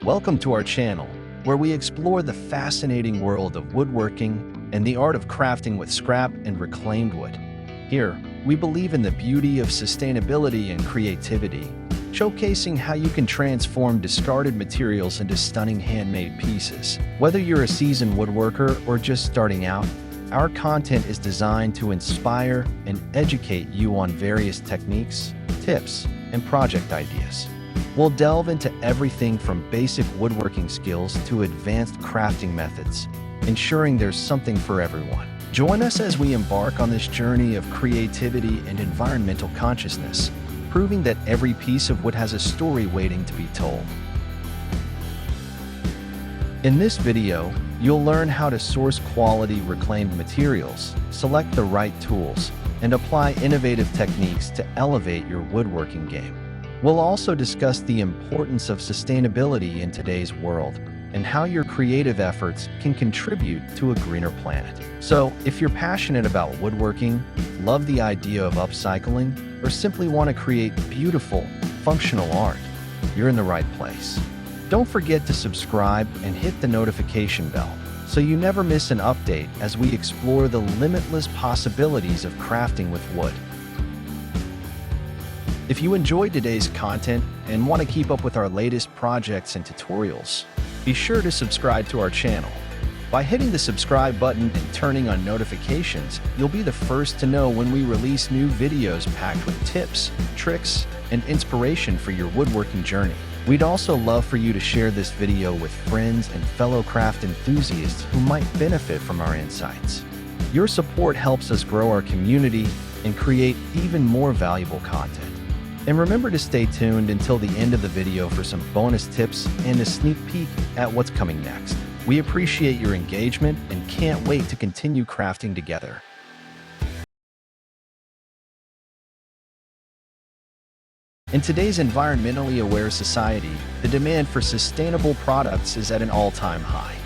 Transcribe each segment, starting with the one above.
Welcome to our channel, where we explore the fascinating world of woodworking and the art of crafting with scrap and reclaimed wood. Here, we believe in the beauty of sustainability and creativity, showcasing how you can transform discarded materials into stunning handmade pieces. Whether you're a seasoned woodworker or just starting out, our content is designed to inspire and educate you on various techniques, tips, and project ideas. We'll delve into everything from basic woodworking skills to advanced crafting methods, ensuring there's something for everyone. Join us as we embark on this journey of creativity and environmental consciousness, proving that every piece of wood has a story waiting to be told. In this video, you'll learn how to source quality reclaimed materials, select the right tools, and apply innovative techniques to elevate your woodworking game. We'll also discuss the importance of sustainability in today's world and how your creative efforts can contribute to a greener planet. So, if you're passionate about woodworking, love the idea of upcycling, or simply want to create beautiful, functional art, you're in the right place. Don't forget to subscribe and hit the notification bell so you never miss an update as we explore the limitless possibilities of crafting with wood. If you enjoyed today's content and want to keep up with our latest projects and tutorials, be sure to subscribe to our channel. By hitting the subscribe button and turning on notifications, you'll be the first to know when we release new videos packed with tips, tricks, and inspiration for your woodworking journey. We'd also love for you to share this video with friends and fellow craft enthusiasts who might benefit from our insights. Your support helps us grow our community and create even more valuable content. And remember to stay tuned until the end of the video for some bonus tips and a sneak peek at what's coming next. We appreciate your engagement and can't wait to continue crafting together. In today's environmentally aware society, the demand for sustainable products is at an all-time high.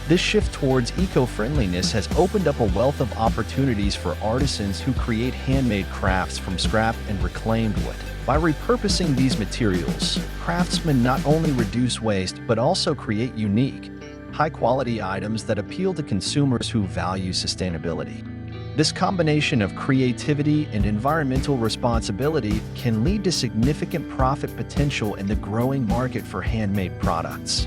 This shift towards eco-friendliness has opened up a wealth of opportunities for artisans who create handmade crafts from scrap and reclaimed wood. By repurposing these materials, craftsmen not only reduce waste but also create unique, high-quality items that appeal to consumers who value sustainability. This combination of creativity and environmental responsibility can lead to significant profit potential in the growing market for handmade products.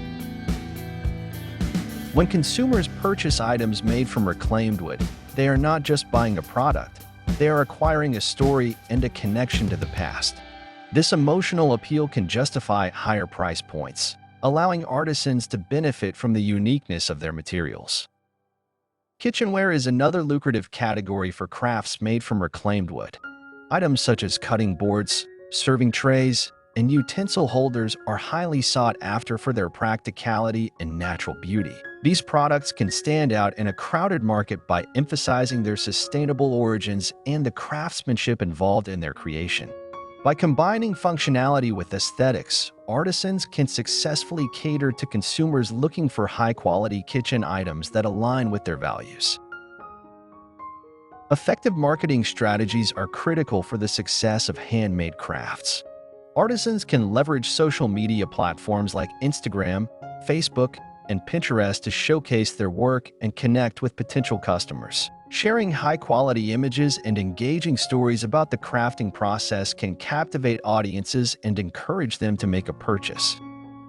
When consumers purchase items made from reclaimed wood, they are not just buying a product, they are acquiring a story and a connection to the past. This emotional appeal can justify higher price points, allowing artisans to benefit from the uniqueness of their materials. Kitchenware is another lucrative category for crafts made from reclaimed wood. Items such as cutting boards, serving trays, and utensil holders are highly sought after for their practicality and natural beauty. These products can stand out in a crowded market by emphasizing their sustainable origins and the craftsmanship involved in their creation. By combining functionality with aesthetics, artisans can successfully cater to consumers looking for high-quality kitchen items that align with their values. Effective marketing strategies are critical for the success of handmade crafts. Artisans can leverage social media platforms like Instagram, Facebook, and Pinterest to showcase their work and connect with potential customers. Sharing high-quality images and engaging stories about the crafting process can captivate audiences and encourage them to make a purchase.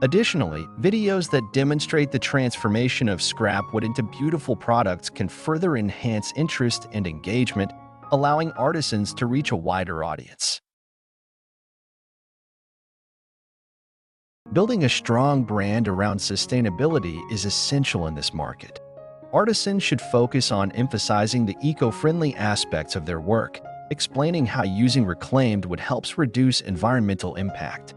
Additionally, videos that demonstrate the transformation of scrap wood into beautiful products can further enhance interest and engagement, allowing artisans to reach a wider audience. Building a strong brand around sustainability is essential in this market. Artisans should focus on emphasizing the eco-friendly aspects of their work, explaining how using reclaimed wood helps reduce environmental impact.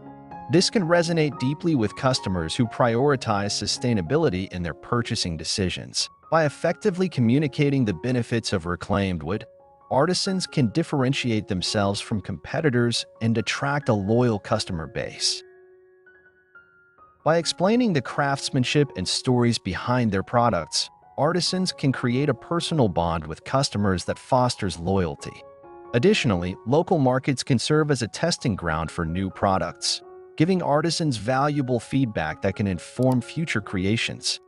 This can resonate deeply with customers who prioritize sustainability in their purchasing decisions. By effectively communicating the benefits of reclaimed wood, artisans can differentiate themselves from competitors and attract a loyal customer base. By explaining the craftsmanship and stories behind their products, artisans can create a personal bond with customers that fosters loyalty. Additionally, local markets can serve as a testing ground for new products. giving artisans valuable feedback that can inform future creations.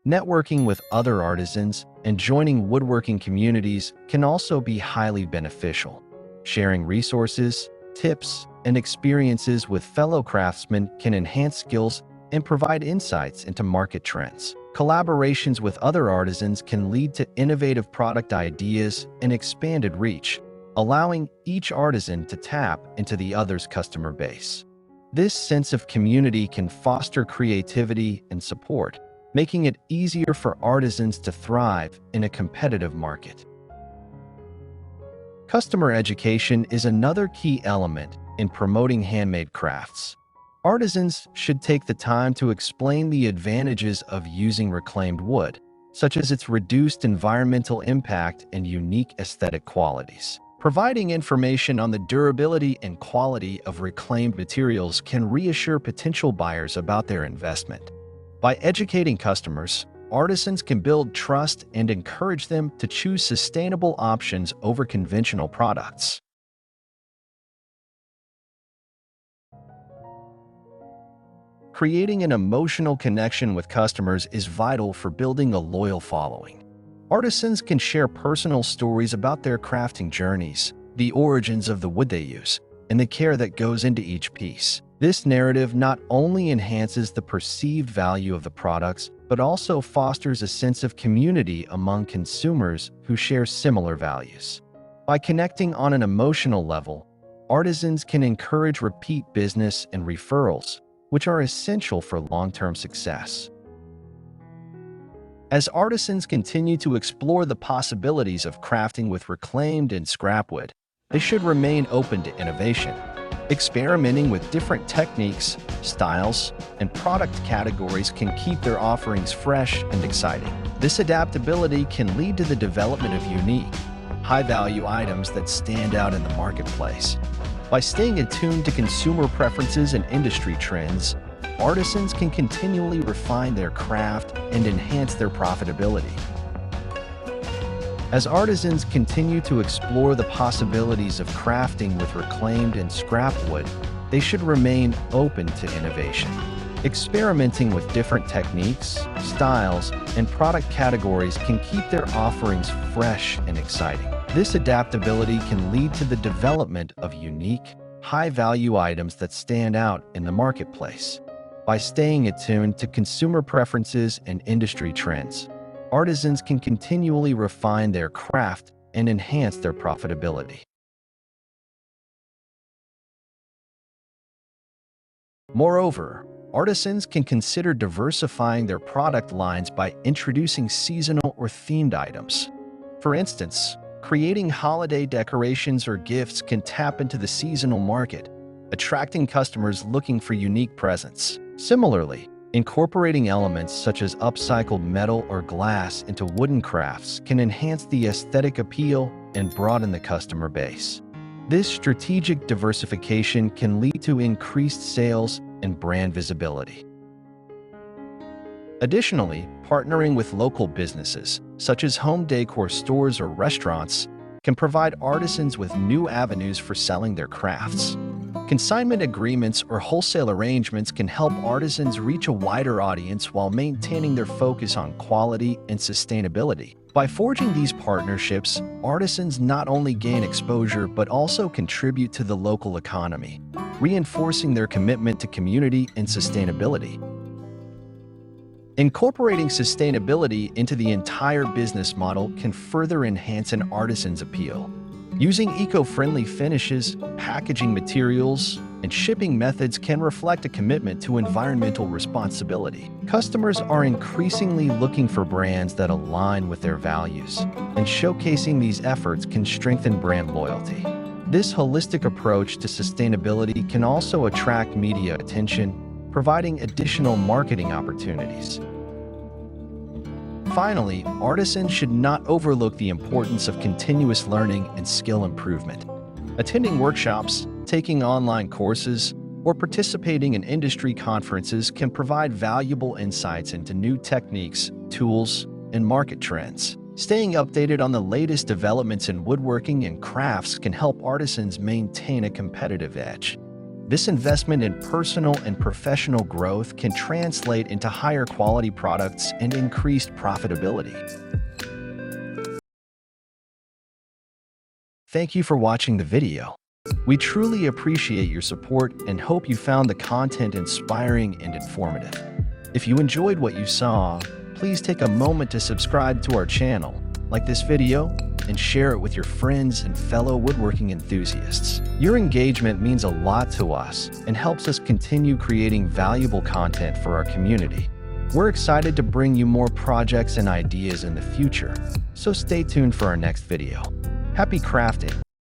Networking with other artisans and joining woodworking communities can also be highly beneficial. Sharing resources, tips, and experiences with fellow craftsmen can enhance skills and provide insights into market trends. Collaborations with other artisans can lead to innovative product ideas and expanded reach, allowing each artisan to tap into the other's customer base. This sense of community can foster creativity and support, making it easier for artisans to thrive in a competitive market. Customer education is another key element in promoting handmade crafts. Artisans should take the time to explain the advantages of using reclaimed wood, such as its reduced environmental impact and unique aesthetic qualities. Providing information on the durability and quality of reclaimed materials can reassure potential buyers about their investment. By educating customers, artisans can build trust and encourage them to choose sustainable options over conventional products. Creating an emotional connection with customers is vital for building a loyal following. Artisans can share personal stories about their crafting journeys, the origins of the wood they use, and the care that goes into each piece. This narrative not only enhances the perceived value of the products, but also fosters a sense of community among consumers who share similar values. By connecting on an emotional level, artisans can encourage repeat business and referrals, which are essential for long-term success. As artisans continue to explore the possibilities of crafting with reclaimed and scrap wood, they should remain open to innovation. Experimenting with different techniques, styles, and product categories can keep their offerings fresh and exciting. This adaptability can lead to the development of unique, high-value items that stand out in the marketplace. By staying attuned to consumer preferences and industry trends, artisans can continually refine their craft and enhance their profitability. As artisans continue to explore the possibilities of crafting with reclaimed and scrap wood, they should remain open to innovation. Experimenting with different techniques, styles, and product categories can keep their offerings fresh and exciting. This adaptability can lead to the development of unique, high-value items that stand out in the marketplace. By staying attuned to consumer preferences and industry trends, artisans can continually refine their craft and enhance their profitability. Moreover, artisans can consider diversifying their product lines by introducing seasonal or themed items. For instance, creating holiday decorations or gifts can tap into the seasonal market, attracting customers looking for unique presents. Similarly, incorporating elements such as upcycled metal or glass into wooden crafts can enhance the aesthetic appeal and broaden the customer base. This strategic diversification can lead to increased sales and brand visibility. Additionally, partnering with local businesses, such as home decor stores or restaurants, can provide artisans with new avenues for selling their crafts. Consignment agreements or wholesale arrangements can help artisans reach a wider audience while maintaining their focus on quality and sustainability. By forging these partnerships, artisans not only gain exposure but also contribute to the local economy, reinforcing their commitment to community and sustainability. Incorporating sustainability into the entire business model can further enhance an artisan's appeal. Using eco-friendly finishes, packaging materials, and shipping methods can reflect a commitment to environmental responsibility. Customers are increasingly looking for brands that align with their values, and showcasing these efforts can strengthen brand loyalty. This holistic approach to sustainability can also attract media attention, providing additional marketing opportunities. Finally, artisans should not overlook the importance of continuous learning and skill improvement. Attending workshops, taking online courses, or participating in industry conferences can provide valuable insights into new techniques, tools, and market trends. Staying updated on the latest developments in woodworking and crafts can help artisans maintain a competitive edge. This investment in personal and professional growth can translate into higher quality products and increased profitability. Thank you for watching the video. We truly appreciate your support and hope you found the content inspiring and informative. If you enjoyed what you saw, please take a moment to subscribe to our channel, like this video, and share it with your friends and fellow woodworking enthusiasts. Your engagement means a lot to us and helps us continue creating valuable content for our community. We're excited to bring you more projects and ideas in the future, so stay tuned for our next video. Happy crafting!